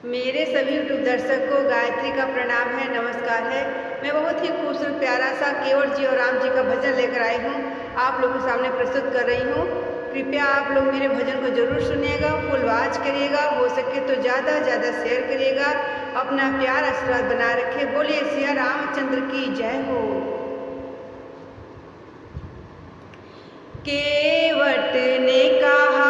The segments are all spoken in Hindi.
मेरे सभी यूट्यूब दर्शक को गायत्री का प्रणाम है, नमस्कार है। मैं बहुत ही खूबसूरत प्यारा सा केवल जी और राम जी का भजन लेकर आई हूँ, आप लोग के सामने प्रस्तुत कर रही हूँ। कृपया आप लोग मेरे भजन को जरूर सुनिएगा, फुल वॉच करिएगा, हो सके तो ज़्यादा ज़्यादा शेयर करिएगा। अपना प्यार आशीर्वाद बना रखे। बोलिए सिया रामचंद्र की जय हो। केवट ने कहा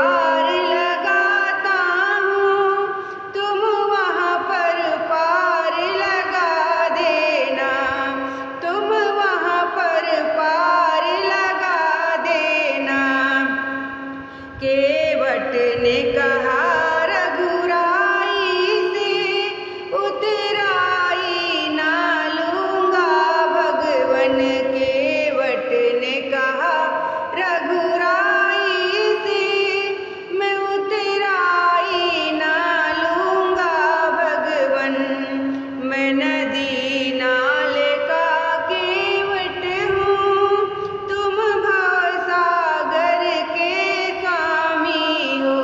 पार लगाता हूँ, तुम वहाँ पर पार लगा देना, तुम वहाँ पर पार लगा देना। केवट ने कहा रघुराई से उतराई ना लूँगा भगवन। केवट ने कहा रघुराई से मैं उतराई ना लूँगा भगवन। मैं नदी नाले का केवट हूँ, तुम भवसागर के स्वामी हो।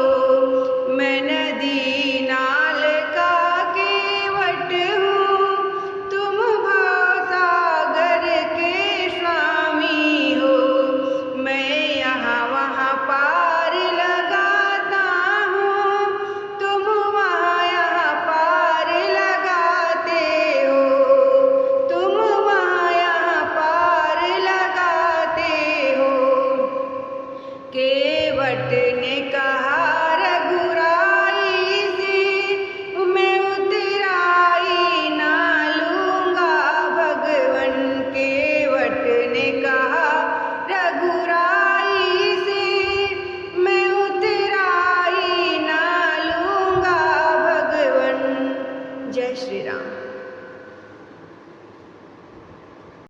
मैं नदी नाल का केवट हूँ, तुम भवसागर के स्वामी हो। मैं यहाँ वहाँ पार लगाता हूँ, तुम वहाँ यहाँ पार लगाते हो, तुम वहाँ यहाँ पार लगाते हो। केवट